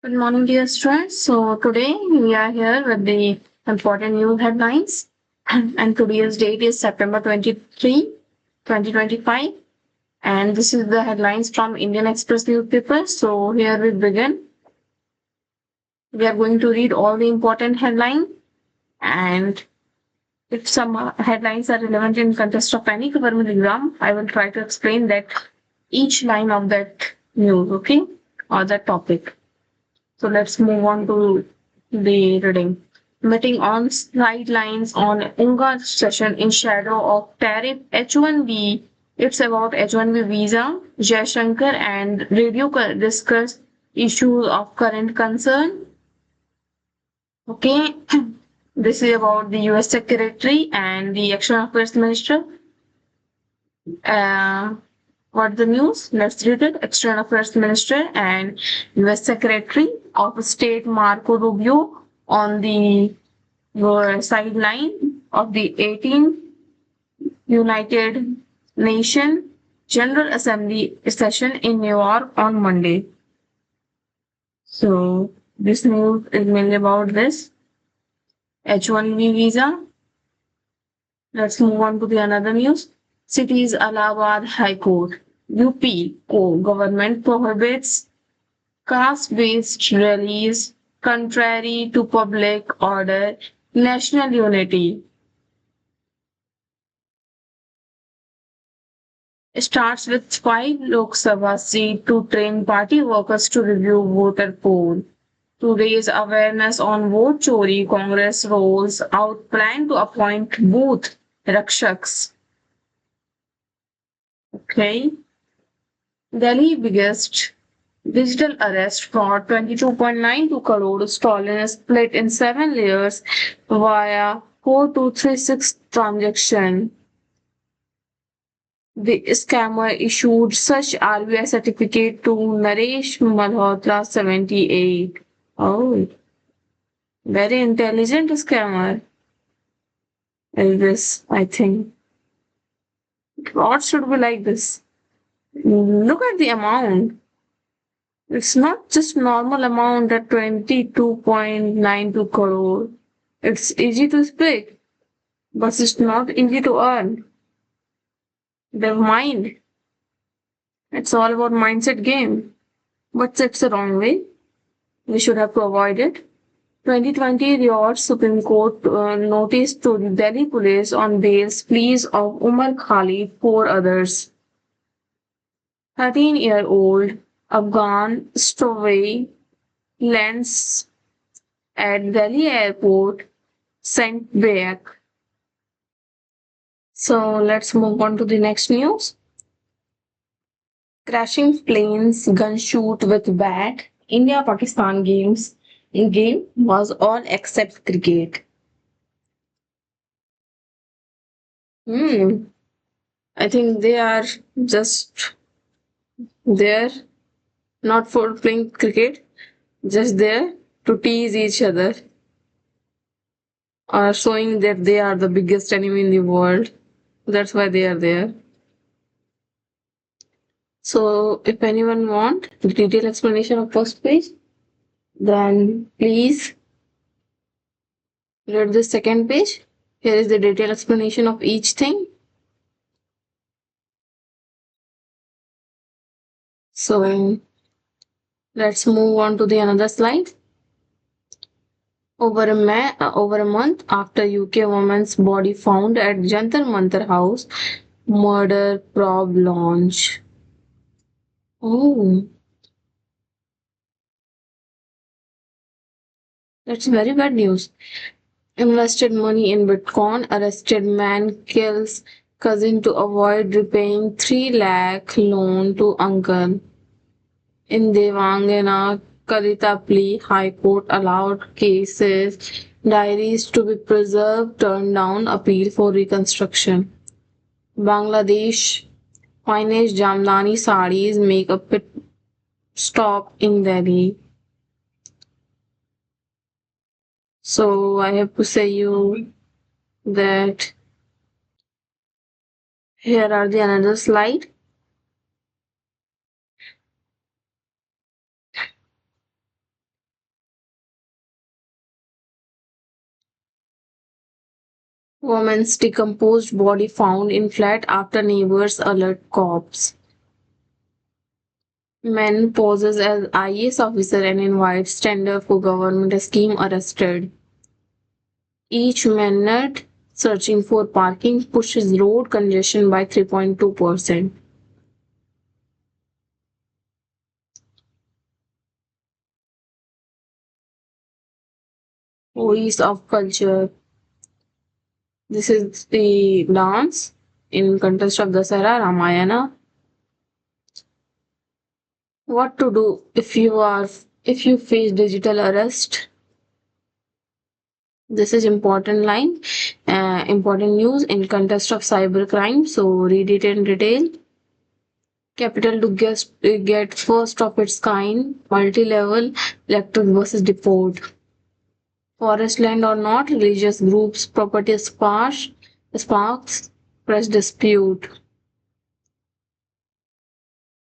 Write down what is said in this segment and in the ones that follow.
Good morning, dear students. So today we are here with the important news headlines, and today's date is September 23, 2025, and this is the headlines from Indian Express newspaper. So here we begin. We are going to read all the important headline, and if some headlines are relevant in context of any government exam, I will try to explain that each line of that news, okay, or that topic. So let's move on to the reading. Meeting on sidelines on UNGA session in shadow of tariff H1B. It's about H1B visa. Jaishankar and Radio discuss issues of current concern. Okay, this is about the US Secretary and the External Affairs Minister. Uh, what the news? Let's read it. External Affairs Minister and US Secretary of State Marco Rubio on the sideline of the 18th United Nations General Assembly session in New York on Monday. So this news is mainly about this H1B visa. Let's move on to the another news. Cities Allahabad High Court. UP government prohibits caste-based rallies contrary to public order, national unity. Starts with 5 Lok Sabha seats to train party workers to review voter poll. To raise awareness on vote chori, Congress rolls out plan to appoint booth rakshaks. Okay. Delhi biggest digital arrest fraud 22.92 crore stolen split in 7 layers via 4236 transaction. The scammer issued such RBI certificate to Naresh Malhotra 78. Oh, very intelligent scammer is this, I think. Fraud should be like this. Look at the amount. It's not just normal amount at 22.92 crore. It's easy to speak, but it's not easy to earn. The mind. It's all about mindset game. But it's the wrong way. We should have to avoid it. 2020 Riyadh Supreme Court notice to the Delhi police on bail's pleas of Umar Khalid, 4 others. 13-year-old Afghan stowaway lands at Delhi airport, sent back. So let's move on to the next news. Crashing planes, gun shoot with bat. India-Pakistan game was all except cricket. I think they are just there, not for playing cricket, just there to tease each other or showing that they are the biggest enemy in the world. That's why they are there. So if anyone want the detailed explanation of first page, then please read the second page. Here is the detailed explanation of each thing. So let's move on to the another slide. Over a month after UK woman's body found at Jantar Mantar House, murder probe launch. Oh, that's very bad news. Invested money in Bitcoin, arrested man kills cousin to avoid repaying 3 lakh loan to uncle. In Devangana Karitapli, High Court allowed cases diaries to be preserved, turned down appeal for reconstruction. Bangladesh finest Jamdani sarees make a pit stop in Delhi. So I have to say you that here are the another slide. Woman's decomposed body found in flat after neighbors alert cops. Man poses as IAS officer and invites tender for government scheme arrested. Each minute searching for parking pushes road congestion by 3.2%. Voice of culture. This is the dance in context of Dasara Ramayana. What to do if you face digital arrest? This is important line, important news in context of cybercrime. So read it in detail. Capital to get first of its kind, multi-level electric buses depot. Forest land or not, religious groups, property sparks, press dispute.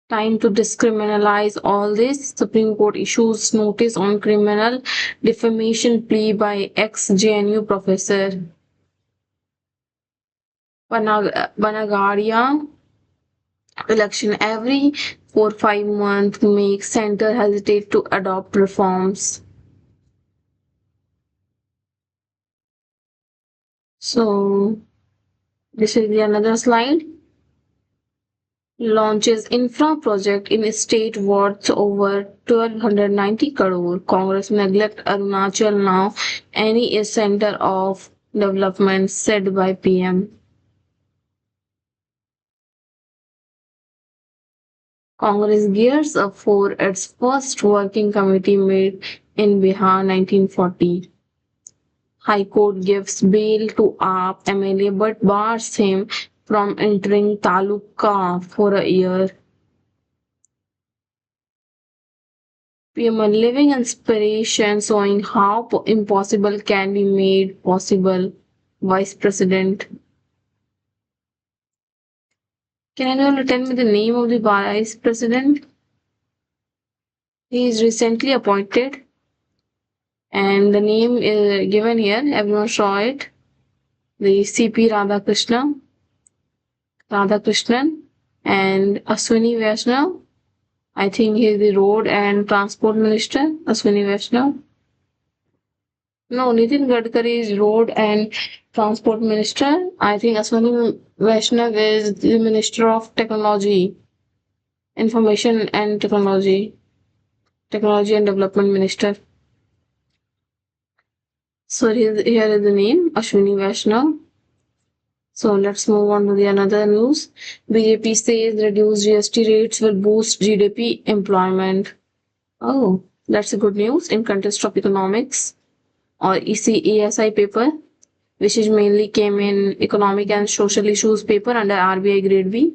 Time to discriminalize all this. Supreme Court issues notice on criminal defamation plea by ex-JNU professor. Banagaria election every 4-5 months makes center hesitate to adopt reforms. So this is the another slide. Launches infra project in a state worth over 1290 crore. Congress neglect Arunachal now. Any is center of development, said by PM. Congress gears up for its first working committee made in Bihar 1940. High Court gives bail to AAP MLA but bars him from entering Taluka for a year. PM a living inspiration showing how impossible can be made possible. Vice President. Can anyone tell me the name of the Vice President? He is recently appointed. And the name is given here. Everyone saw it. The CP Radhakrishnan and Ashwini Vaishnav. I think he is the Road and Transport Minister, Ashwini Vaishnav. No, Nitin Gadkari is Road and Transport Minister. I think Ashwini Vaishnav is the Minister of Technology, Information and Technology and Development Minister. So here is the name, Ashwini Vaishnav. So let's move on to the another news. BJP says reduced GST rates will boost GDP employment. Oh, that's a good news in context of economics or ESI paper, which is mainly came in economic and social issues paper under RBI grade B.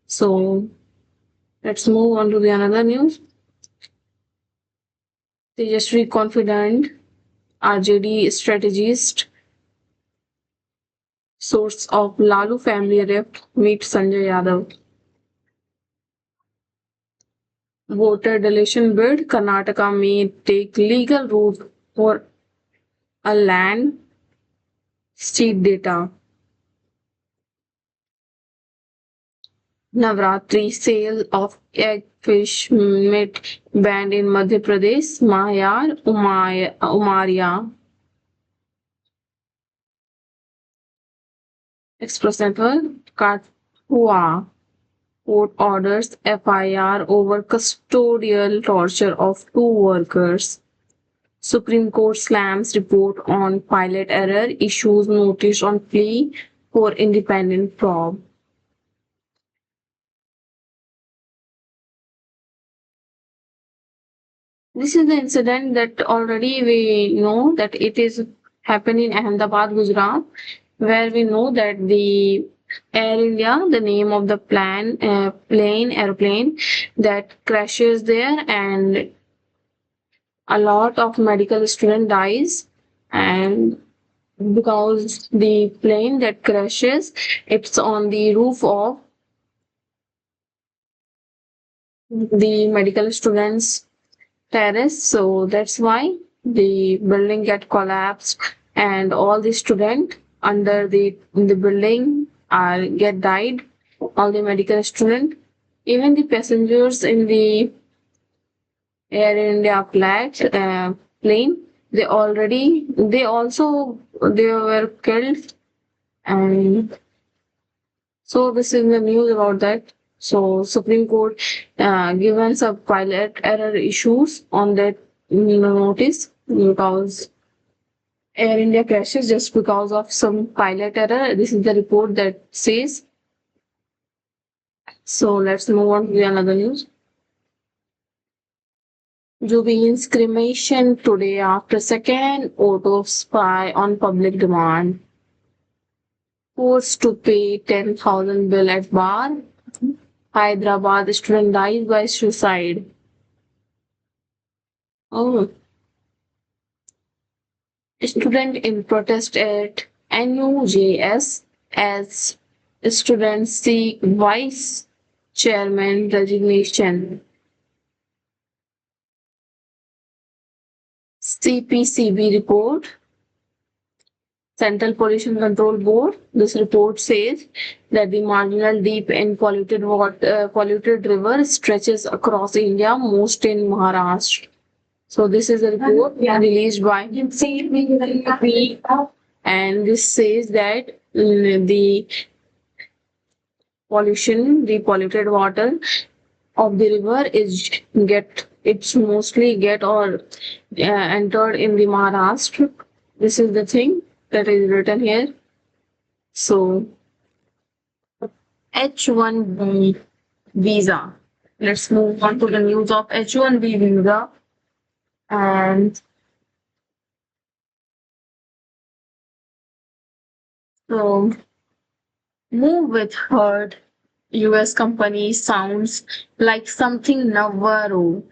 So let's move on to the another news. Tejasvi confident RJD strategist, source of Lalu family rift, meet Sanjay Yadav. Voter deletion bid, Karnataka may take legal route for a land state data. Navratri sale of egg fish meat banned in Madhya Pradesh, Mahayar, Umaria. Express Network, Kathua. Court orders FIR over custodial torture of 2 workers. Supreme Court slams report on pilot error, issues notice on plea for independent probe. This is the incident that already we know that it is happened in Ahmedabad, Gujarat, where we know that the Air India, the name of the airplane that crashes there, and a lot of medical student dies, and because the plane that crashes, it's on the roof of the medical students terrace, so that's why the building get collapsed and all the student under the in the building are get died. All the medical student, even the passengers in the Air India plane, they also they were killed, and so this is the news about that. So Supreme Court given some pilot error issues on that notice because Air India crashes just because of some pilot error. This is the report that says. So let's move on to the another news. Jubilee's cremation today after second autopsy on public demand. Forced to pay 10,000 bill at bar. Hyderabad student dies by suicide. Oh, student in protest at NUJS as students seek vice chairman resignation. CPCB report, Central Pollution Control Board. This report says that the marginal deep and polluted river stretches across India, most in Maharashtra. So this is a report released by and this says that the polluted water of the river is it's mostly get or entered in the Maharashtra. This is the thing that is written here. So H1B visa. Let's move on to the news of H1B visa. And so move with herd. US company sounds like something Navarro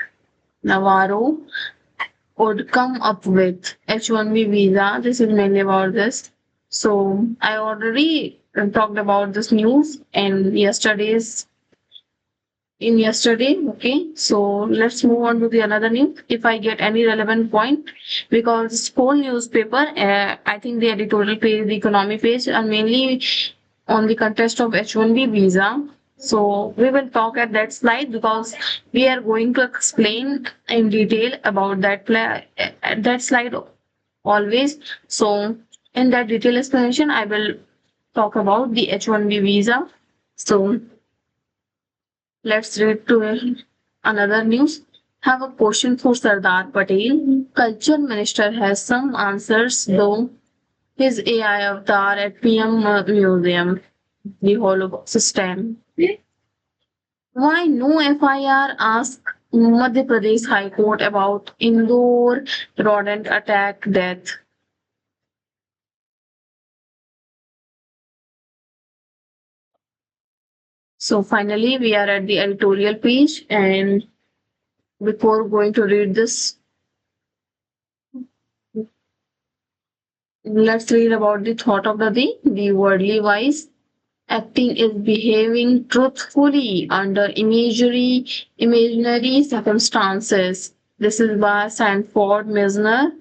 would come up with. H1B visa. This is mainly about this. So I already talked about this news in yesterday. Okay, so let's move on to the another news. If I get any relevant point, because this whole newspaper, I think the editorial page, the economy page, are mainly on the context of H1B visa. So we will talk at that slide because we are going to explain in detail about at that slide always. So in that detailed explanation, I will talk about the H1B visa. So let's read to another news. Have a question for Sardar Patel. Culture Minister has some answers though. His AI avatar at PM Museum. The whole system. Why no FIR? Ask Madhya Pradesh High Court about Indore rodent attack death. So finally, we are at the editorial page, and before going to read this, let's read about the thought of the day. The worldly wise acting is behaving truthfully under imaginary circumstances. This is by Sanford Meisner.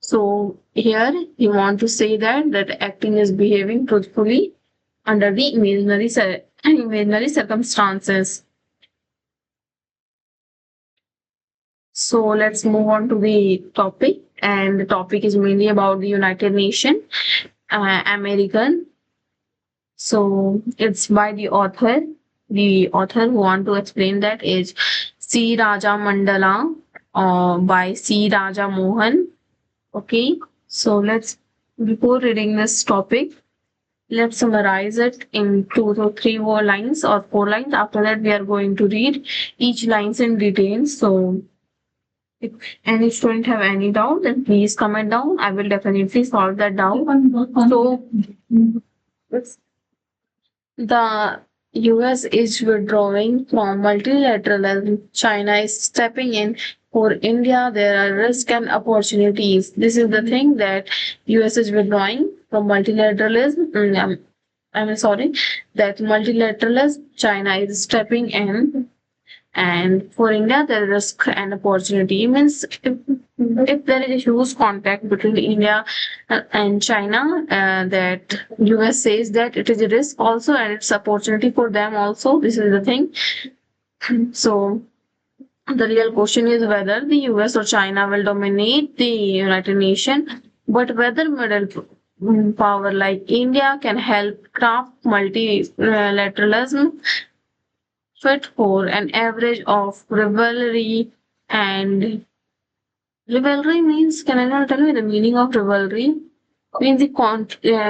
So here you want to say that acting is behaving truthfully under the imaginary circumstances. So let's move on to the topic, and the topic is mainly about the United Nations, American. So it's by the author. The author who want to explain that is C. Raja Mandala by C. Raja Mohan. Okay, so before reading this topic, let's summarize it in 2 to 3 more lines or 4 lines. After that, we are going to read each lines in detail. So if any student have any doubt, then please comment down. I will definitely solve that doubt. So the US is withdrawing from multilateralism. China is stepping in. For India, there are risks and opportunities. This is the thing that US is withdrawing from multilateralism. I'm sorry, that multilateralism, China is stepping in. And for India, there is risk and opportunity. Means if there is a huge contact between India and China, that US says that it is a risk also and it's opportunity for them also. This is the thing. So the real question is whether the US or China will dominate the United Nations, but whether middle power like India can help craft multilateralism fit for an average of rivalry. And rivalry means, can anyone tell me the meaning of rivalry? Means the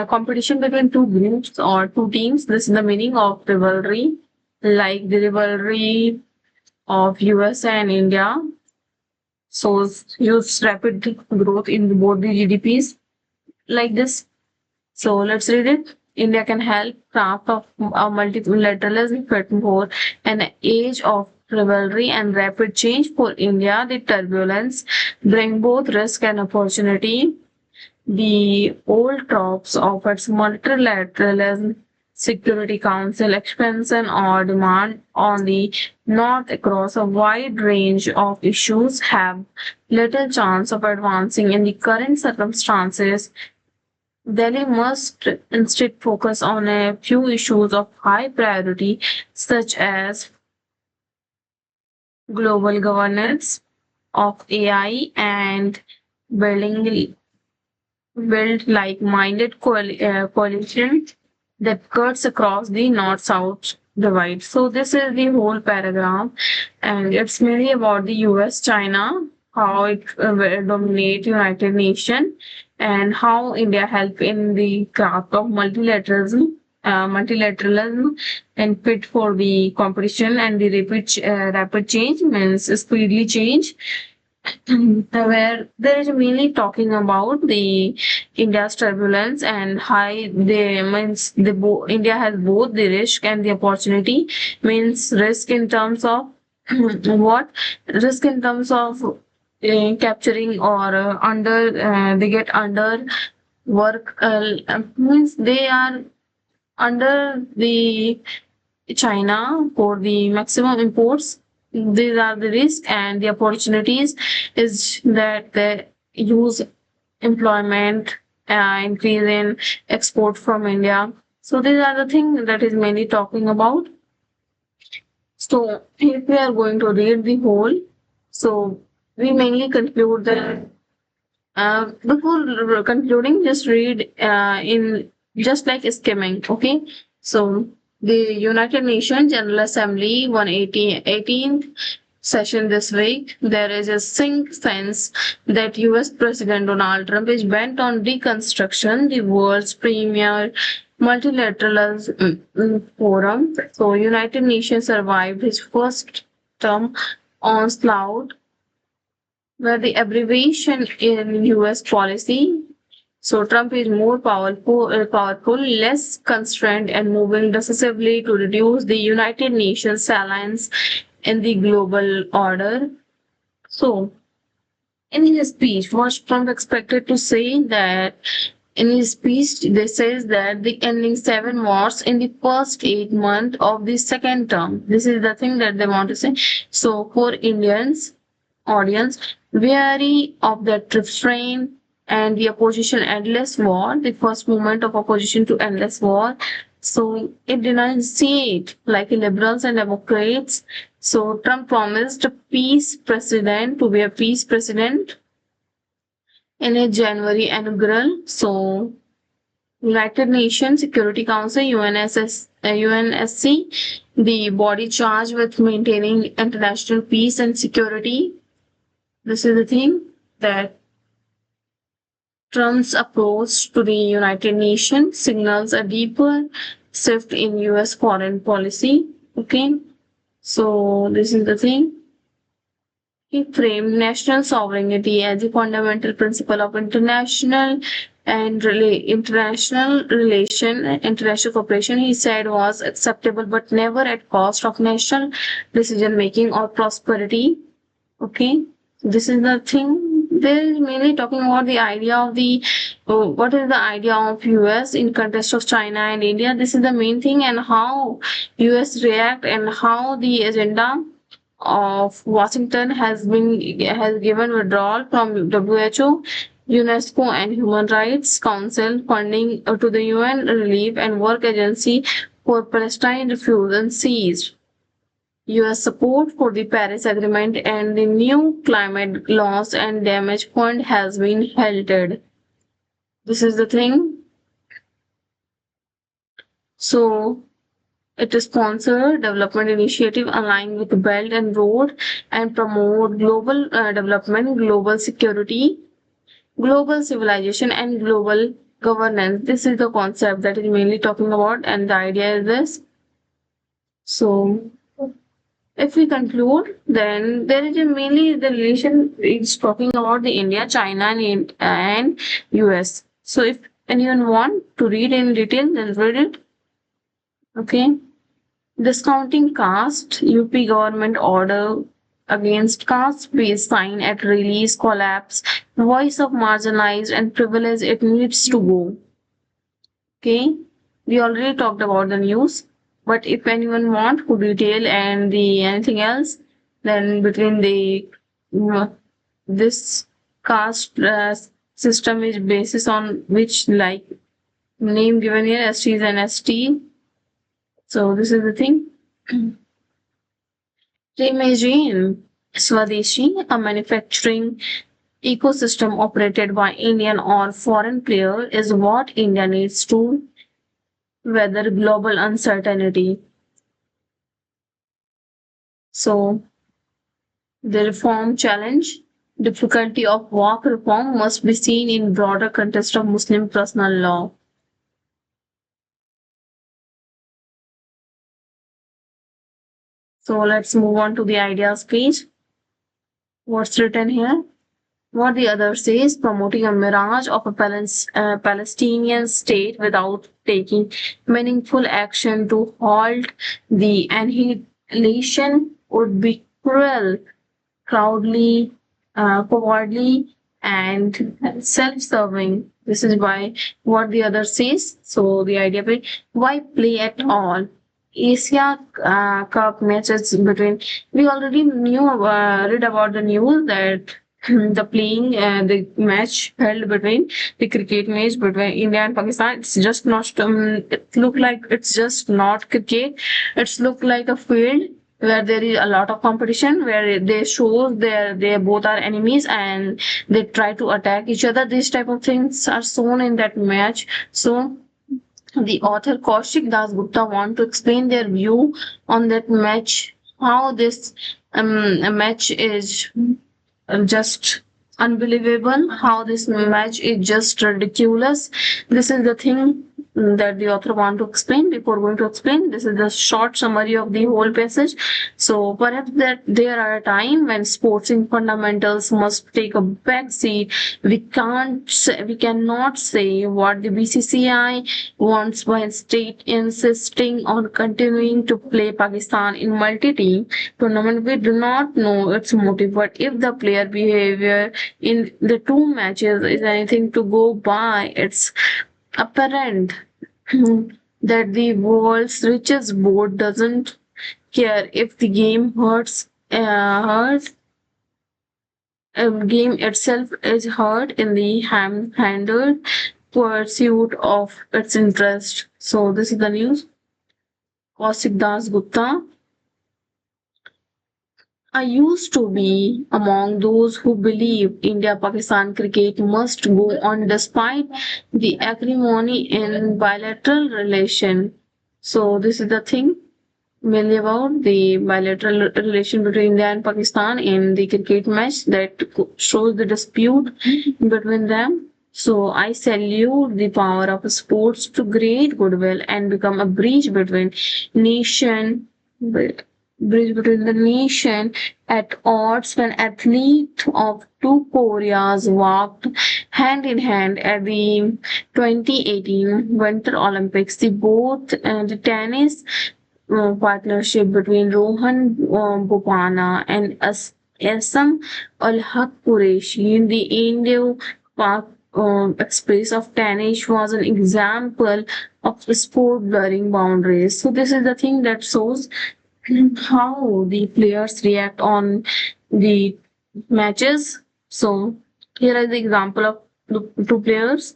competition between two groups or two teams. This is the meaning of rivalry, like the rivalry of US and India. So huge rapid growth in both the GDPs like this. So let's read it. India can help craft of a multilateralism fit for an age of rivalry and rapid change. For India, the turbulence bring both risk and opportunity. The old tropes of its multilateralism, Security Council expansion or demand on the North across a wide range of issues have little chance of advancing in the current circumstances. Delhi must instead focus on a few issues of high priority, such as global governance of AI and building build like-minded coalition that cuts across the north-south divide. So this is the whole paragraph, and it's mainly about the U.S. China, how it will dominate United Nations, and how India help in the craft of multilateralism and fit for the competition and the rapid change means speedily change, where there is mainly talking about the India's turbulence and high the means the India has both the risk and the opportunity, means risk in terms of what risk in terms of capturing or under they get under work means they are under the China for the maximum imports. These are the risks, and the opportunities is that the use employment, increase in export from India. So these are the things that is mainly talking about. So if we are going to read the whole, so we mainly conclude that before concluding, just read in just like skimming. Okay, so the United Nations General Assembly 18th session this week, there is a sense that US President Donald Trump is bent on reconstruction, the world's premier multilateral forum. So United Nations survived his first term onslaught where the abbreviation in US policy. So Trump is more powerful, less constrained, and moving decisively to reduce the United Nations salience in the global order. So in his speech, was Trump expected to say that in his speech, they says that the ending 7 wars in the first 8 months of the second term. This is the thing that they want to say. So for Indians audience, weary of the refrain and the opposition endless war, the first movement of opposition to endless war. So it denunciate like liberals and Democrats. So Trump promised a peace president to be a peace president in a January inaugural. So United Nations Security Council UNSC, the body charged with maintaining international peace and security. This is the thing that Trump's approach to the United Nations signals a deeper shift in US foreign policy. Okay, so this is the thing. He framed national sovereignty as a fundamental principle of international cooperation. He said was acceptable, but never at cost of national decision making or prosperity. Okay, this is the thing. They're mainly talking about the idea of the what is the idea of US in context of China and India. This is the main thing, and how US react and how the agenda of Washington has given withdrawal from WHO, UNESCO, and Human Rights Council funding to the UN Relief and Work Agency for Palestine refused and seized. US support for the Paris Agreement and the new climate loss and damage fund has been halted. This is the thing. So it is sponsor development initiative aligned with the Belt and Road and promote global development, global security, global civilization, and global governance. This is the concept that is mainly talking about, and the idea is this. So if we conclude, then there is mainly the relation is talking about the India, China, and US. So if anyone want to read in detail, then read it. Okay. Discounting caste, UP government order against caste-based sign at release collapse. Voice of marginalized and privileged, it needs to go. Okay. We already talked about the news. But if anyone want to detail and the anything else, then between the this caste system is basis on which like name given here STs and ST. So this is the thing. Reimagine Swadeshi, a manufacturing ecosystem operated by Indian or foreign player, is what India needs to weather global uncertainty. So the reform challenge, difficulty of work reform must be seen in broader context of Muslim personal law. So let's move on to the ideas page. What's written here? What the other says, promoting a mirage of a Palestinian state without taking meaningful action to halt the annihilation would be cruel, cowardly, and self-serving. This is why what the other says. So the idea being, why play at all? Asia Cup matches between. We already read about the news that the match held between the cricket match between India and Pakistan. It's just not. It look like it's just not cricket. It's look like a field where there is a lot of competition, where they show they both are enemies and they try to attack each other. These type of things are shown in that match. So the author Kaushik Das Gupta want to explain their view on that match, how this match is just unbelievable, how this match is just ridiculous. This is the thing that the author want to explain. Before going to explain, this is the short summary of the whole passage. So perhaps that there are a time when sporting fundamentals must take a back seat. We cannot say what the BCCI wants by state insisting on continuing to play Pakistan in multi-team tournament. We do not know its motive, but if the player behavior in the two matches is anything to go by, it's apparent that the world's richest board doesn't care if the game game itself is hurt in the ham-handled pursuit of its interest. So this is the news. Kaushik Das Gupta. I used to be among those who believe India-Pakistan cricket must go on despite the acrimony in bilateral relation. So this is the thing mainly about the bilateral relation between India and Pakistan in the cricket match that shows the dispute between them. So I salute the power of sports to create goodwill and become a bridge between the nation at odds when athletes of two Koreas walked hand in hand at the 2018 Winter Olympics. The tennis partnership between Rohan Bopana and Asam Al-Haq Qureshi, the Indo-Pak Express of tennis was an example of sport blurring boundaries. So this is the thing that shows how the players react on the matches. So here is the example of the two players.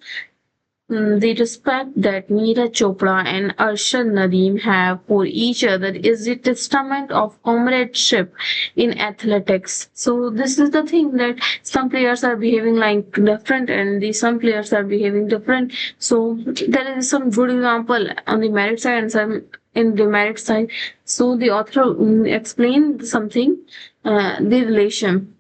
The respect that Neeraj Chopra and Arshad Nadeem have for each other is a testament of comradeship in athletics. So this is the thing that some players are behaving like different and some players are behaving different. So there is some good example on the merit side and some in demerit side. So the author explained something, the relation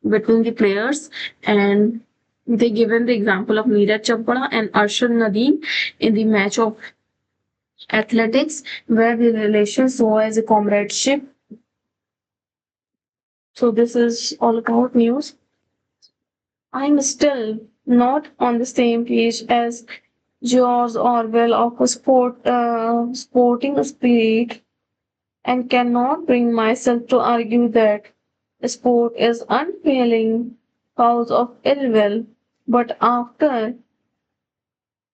between the players, and they given the example of Neeraj Chopra and Arshad Nadeem in the match of athletics, where the relation saw as a comradeship. So this is all about news. I'm still not on the same page as George Orwell of a sporting spirit, and cannot bring myself to argue that sport is unfailing cause of ill will. But after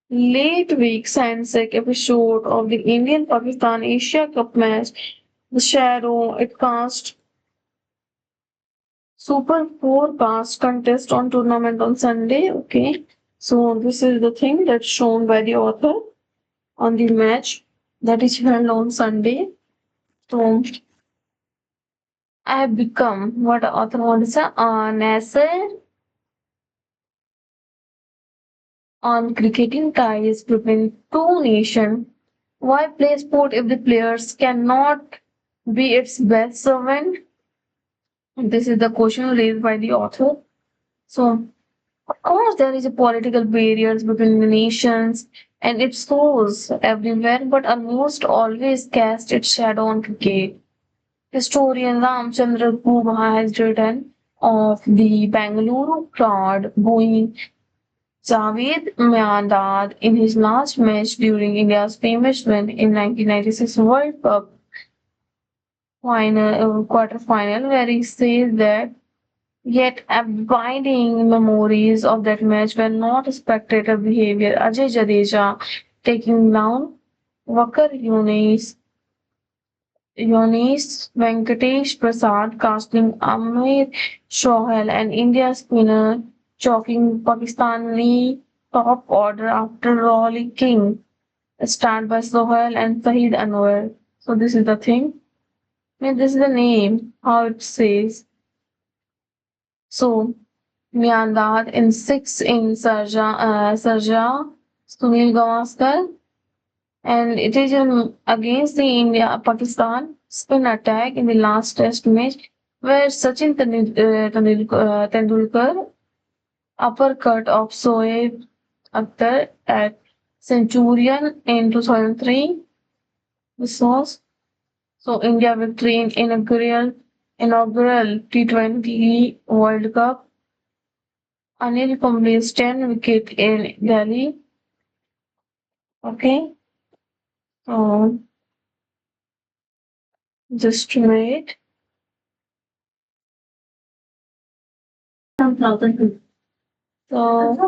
late week Sansek episode of the Indian Pakistan Asia Cup match, the shadow it cast Super 4 cast contest on tournament on Sunday. Okay, so this is the thing that's shown by the author on the match that is held on Sunday. So I have become what the author wants to say, Nasser on cricketing ties between two nations. Why play sport if the players cannot be its best servant? This is the question raised by the author. So, of course, there is a political barriers between the nations, and it shows everywhere, but almost always cast its shadow on cricket. Historian Ramchandra Guha has written of the Bangalore crowd booing Javed Miandad in his last match during India's famous win in 1996 World Cup quarter final, where he says that yet abiding memories of that match were not spectator behavior. Ajay Jadeja taking down Wakar Yunis Venkatesh Prasad casting Amir Shohel and India spinner choking Pakistani top order after Rolly King start by Sohail and Sahid Anwar. So this is the thing. I mean, this is the name, how it says. So Myanmar in six in Sarja Sunil Gavaskar, and it is against the India Pakistan spin attack in the last test match where Sachin Tendulkar uppercut of Soeb Akhtar at Centurion in 2003. This was so India victory in inaugural T20 World Cup. Anil Kumble's 10 wicket in Delhi. Okay, so just wait. So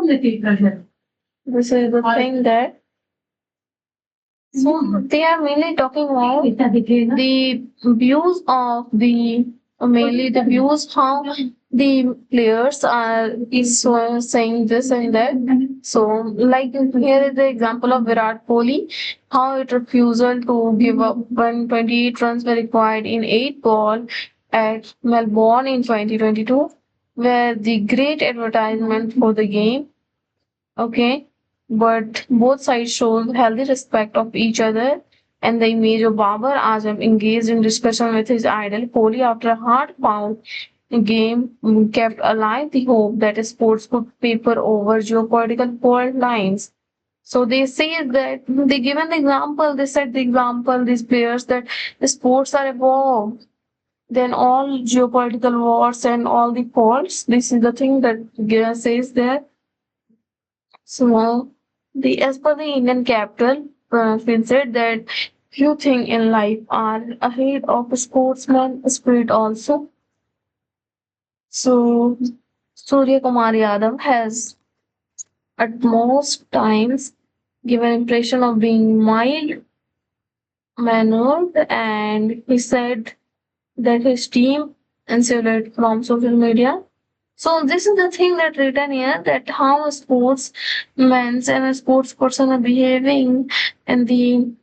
this is the thing that so they are mainly talking about the views of the mainly the views how the players are is saying this and that. So like here is the example of Virat Kohli, how it refusal to give up when 28 runs were required in 8 ball at Melbourne in 2022, where the great advertisement for the game. Okay, but both sides showed healthy respect of each other, and the image of Babar Azam engaged in discussion with his idol Kohli after a hard-fought game kept alive the hope that sports could paper over geopolitical fault lines. So they say that they given the example, they said the example, these players that the sports are above then all geopolitical wars and all the faults. This is the thing that says there. So, as per the Indian capital, Finn said that few things in life are ahead of sportsman spirit also. So, Surya Kumar Yadav has at most times given impression of being mild mannered, and he said that his team insulated from social media. So this is the thing that written here, that how a sportsmen and a sports person are behaving in the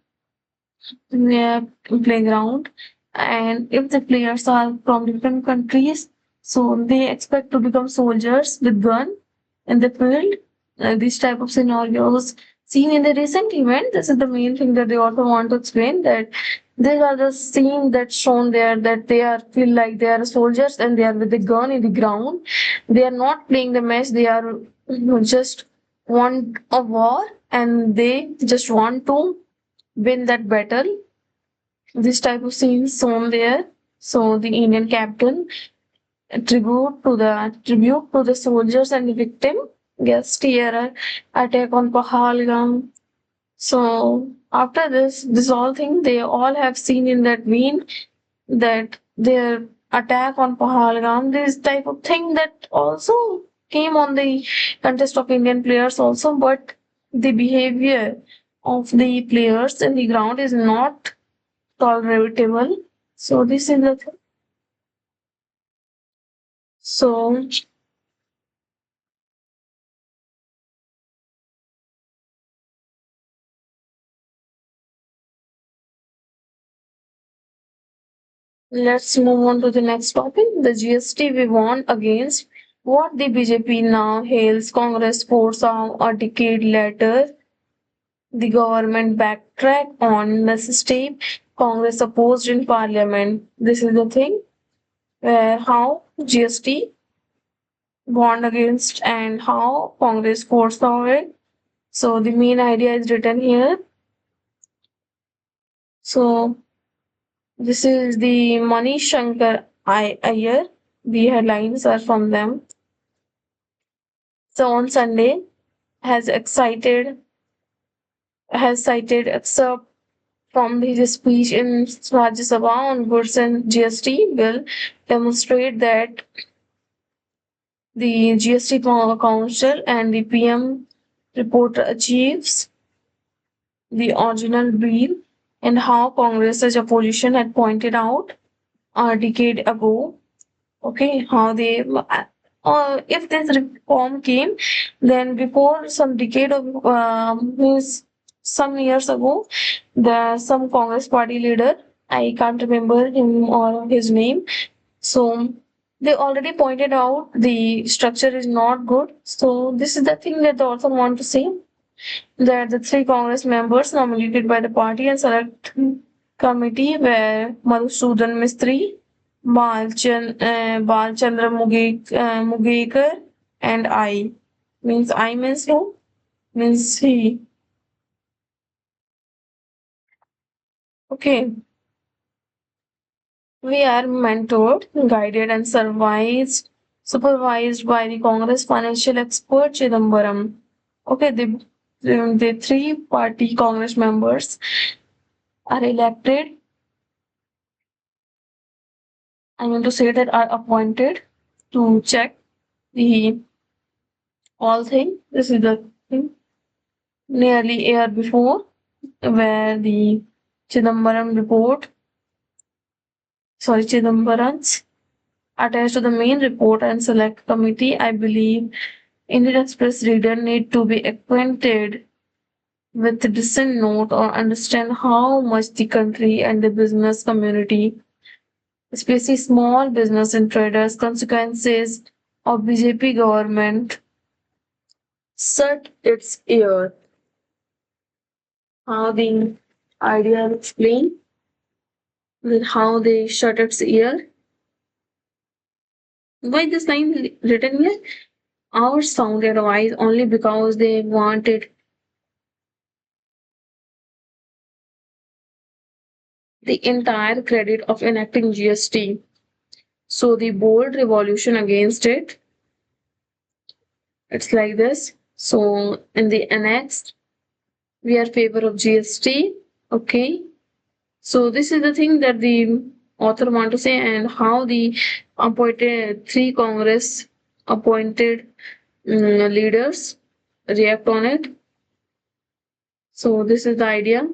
playground, and if the players are from different countries, so they expect to become soldiers with gun in the field. These type of scenarios seen in the recent event. This is the main thing that they also want to explain, that these are the scene that's shown there, that they are feel like they are soldiers and they are with the gun in the ground. They are not playing the match. They are just want a war, and they just want to win that battle. This type of scenes shown there. So the Indian captain, tribute to the soldiers and the victim, guest here, attack on Pahalgam. So after this all thing, they all have seen in that vein, that their attack on Pahalgam, this type of thing that also came on the contest of Indian players also, but the behavior of the players in the ground is not tolerable. So this is the thing. So let's move on to the next topic. The GST we won against what the BJP now hails Congress force of a decade later. The government backtrack on the step Congress opposed in Parliament. This is the thing where how GST warned against and how Congress forced on it. So the main idea is written here. So this is the Mani Shankar Iyer. The headlines are from them. So on Sunday has cited excerpt from his speech in Rajya Sabha on goods and GST bill demonstrate that the GST Council and the PM report achieves the original bill, and how Congress as opposition had pointed out a decade ago. Okay, how they if this reform came, then before some decade of means some years ago, the some Congress party leader, I can't remember him or his name, so they already pointed out the structure is not good. So this is the thing that they also want to say, that the three Congress members nominated by the party and select committee were Madhusudan Mistry, Balchandra Mugekar, and I. Means I means who? Means he. Okay. We are mentored, guided, and supervised by the Congress financial expert Chidambaram. Okay, the three party Congress members are elected. I mean to say that are appointed to check the all thing. This is the thing. Nearly a year before, where the Chidambaram report, Chidambaram's attached to the main report and select committee, I believe Indian Express reader need to be acquainted with the decent note or understand how much the country and the business community, especially small business and traders, consequences of BJP government shut its ear. How the idea explain with how they shut its ear. Why this line written here? Our sounded wise only because they wanted the entire credit of enacting GST. So the bold revolution against it, it's like this. So in the annexed, we are favor of GST. Okay. So this is the thing that the author want to say, and how the appointed three Congress appointed leaders react on it. So this is the idea.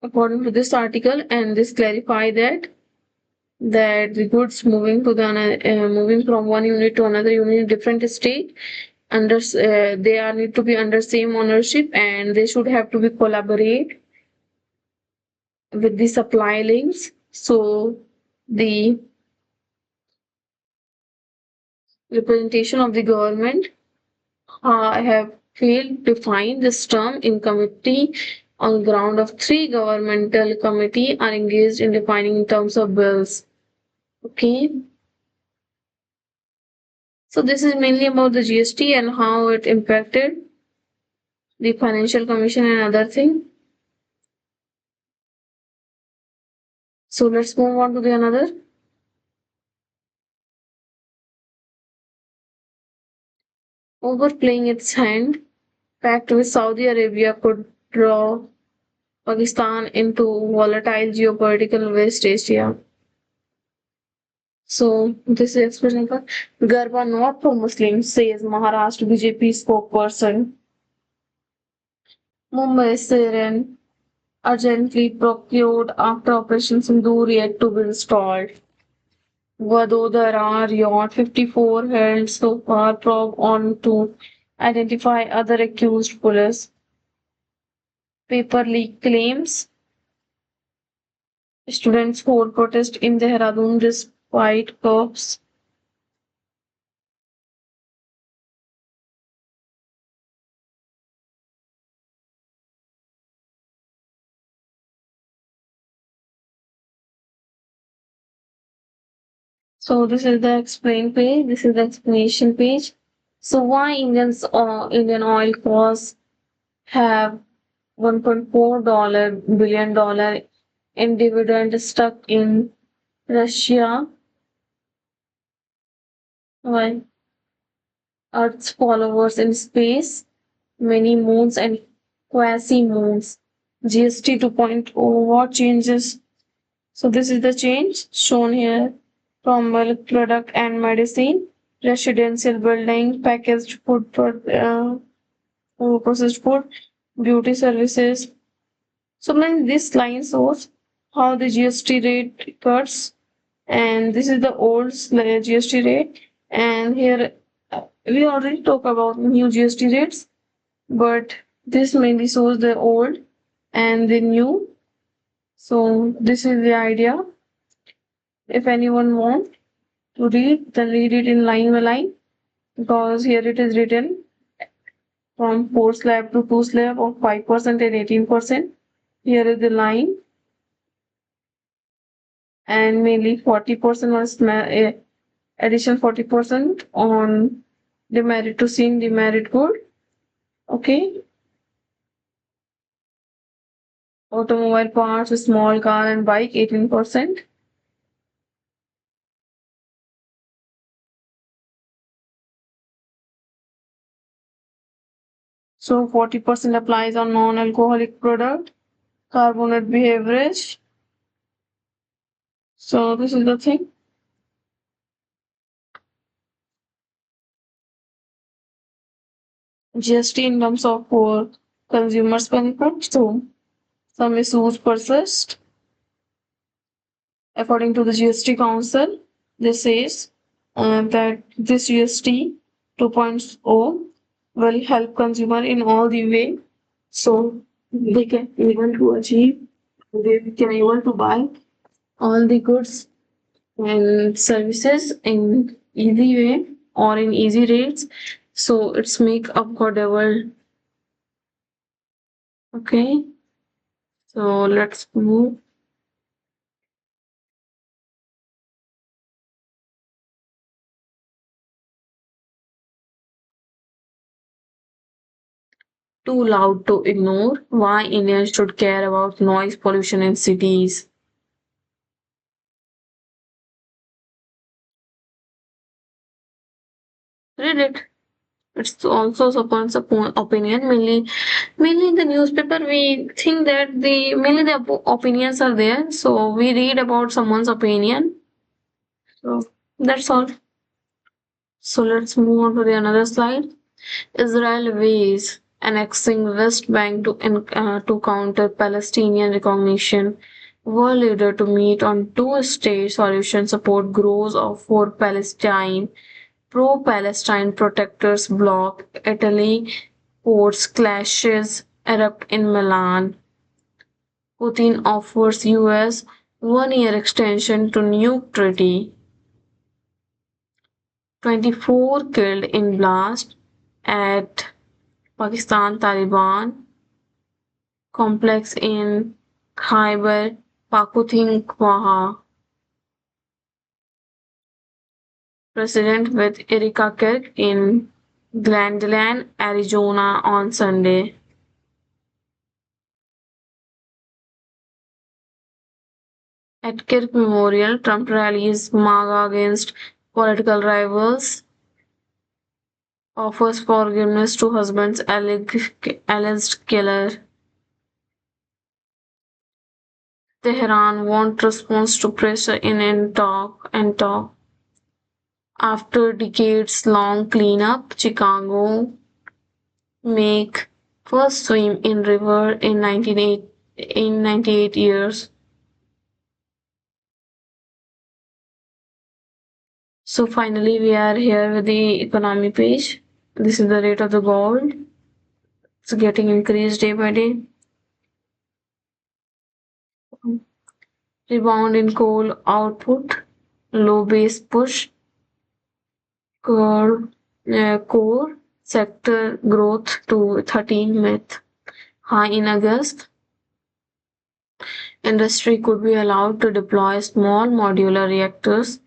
according to this article, and this clarify that the goods moving to the moving from one unit to another unit in different state under they are need to be under same ownership, and they should have to be collaborate with the supply links. So the representation of the government have failed to define this term in committee on ground of three governmental committee are engaged in defining in terms of bills. Okay. So this is mainly about the GST and how it impacted the Financial Commission and other thing. So let's move on to the another. Overplaying its hand, pact with Saudi Arabia could draw Pakistan into volatile geopolitical West Asia. So this is expression for Garba not for Muslims, says Maharashtra BJP spokesperson. Mumbai Siren urgently procured after Operation Sindoor yet to be installed. Vadodara Yacht 54 held so far probe on to identify other accused police. Paper leak claims. Students hold protest in Dehradun despite curbs. So this is the explain page. This is the explanation page. So why Indian oil costs have $1.4 billion in dividend stuck in Russia? Why? Earth's followers in space, many moons and quasi-moons. GST 2.0, what changes? So this is the change shown here from milk product and medicine, residential building, packaged food, processed food, beauty services. So when this line shows how the GST rate cuts, and this is the old GST rate, and here we already talk about new GST rates, but this mainly shows the old and the new. So this is the idea. If anyone wants to read, then read it in line by line, because here it is written from 4 slab to 2 slab of 5% and 18%. Here is the line, and mainly 40% was addition 40% on demerit to sin demerit good. Okay. Automobile parts, small car and bike 18%. So 40% applies on non-alcoholic product, carbonate beverage. So this is the thing. GST in terms of for consumers benefit. So some issues persist. According to the GST Council, this says that this GST 2.0 will help consumer in all the way. So they can able to achieve, they can able to buy all the goods and services in easy way or in easy rates. So it's make affordable. Okay. So let's move. Too loud to ignore. Why Indians should care about noise pollution in cities. Read it. It's also someone's opinion. Mainly in the newspaper, we think that the mainly the opinions are there. So we read about someone's opinion. So that's all. So let's move on to the another slide. Israel weighs annexing West Bank to counter Palestinian recognition. World leader to meet on two-state solution support grows for Palestine. Pro-Palestine protectors block Italy ports clashes erupt in Milan. Putin offers US one-year extension to nuke treaty. 24 killed in blast at Pakistan Taliban complex in Khyber Pakhtunkhwa. President with Erika Kirk in Glendale, Arizona on Sunday. At Kirk Memorial, Trump rallies MAGA against political rivals, offers forgiveness to husband's alleged killer. Tehran won't respond to pressure in talk. After decades-long cleanup, Chicago make first swim in river in 98 years. So finally, we are here with the economy page. This is the rate of the gold. It's getting increased day by day. Rebound in coal output, low base push, core sector growth to 13 myth, high in August. Industry could be allowed to deploy small modular reactors,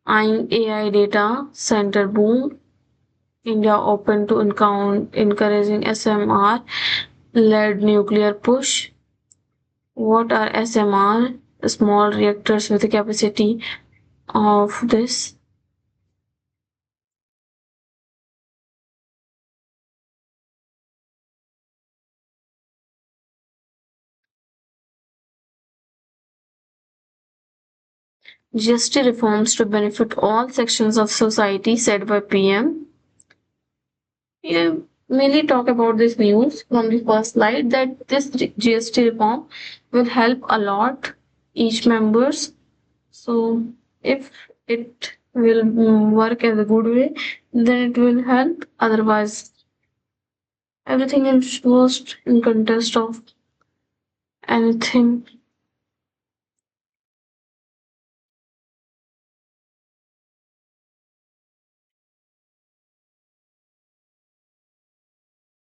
eyeing AI data center boom. India open to encouraging SMR led nuclear push. What are SMR? Small reactors with a capacity of this. GST reforms to benefit all sections of society, said by PM. We mainly talk about this news from the first slide that this GST reform will help a lot each members. So if it will work as a good way, then it will help. Otherwise, everything is lost in contest of anything.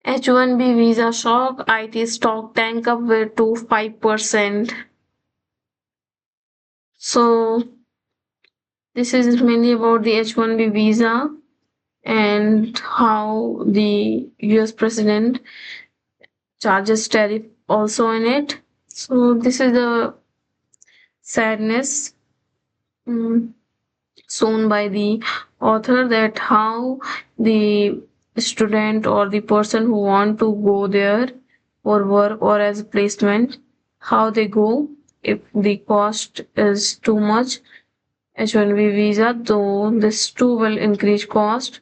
H1B visa shock, IT stock tank up with to 5%. So this is mainly about the H1B visa and how the US president charges tariff also in it. So this is the sadness shown by the author that how the student or the person who want to go there for work or as placement, how they go if the cost is too much. H1B visa, though this too will increase cost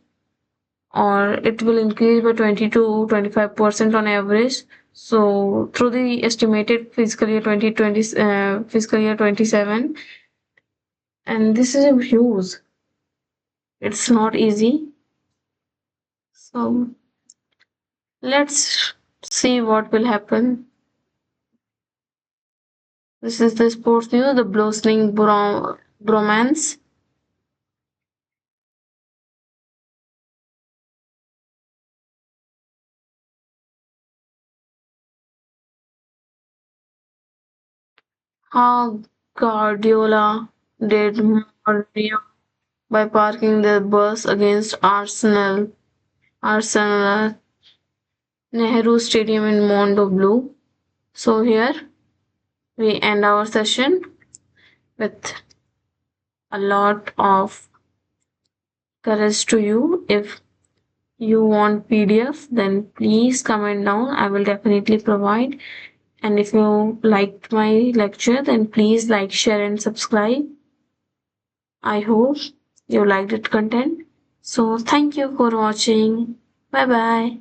or it will increase by 20 to 25% on average. So through the estimated fiscal year 2020, fiscal year 27, and this is a huge. It's not easy. So let's see what will happen. This is the sports news, the blossoming bromance. How Guardiola did Mourinho by parking the bus against Arsenal Nehru Stadium in Mondo Blue. So here we end our session with a lot of courage to you. If you want PDF, then please comment down. I will definitely provide. And if you liked my lecture, then please like, share, and subscribe. I hope you liked it content. So thank you for watching. Bye bye.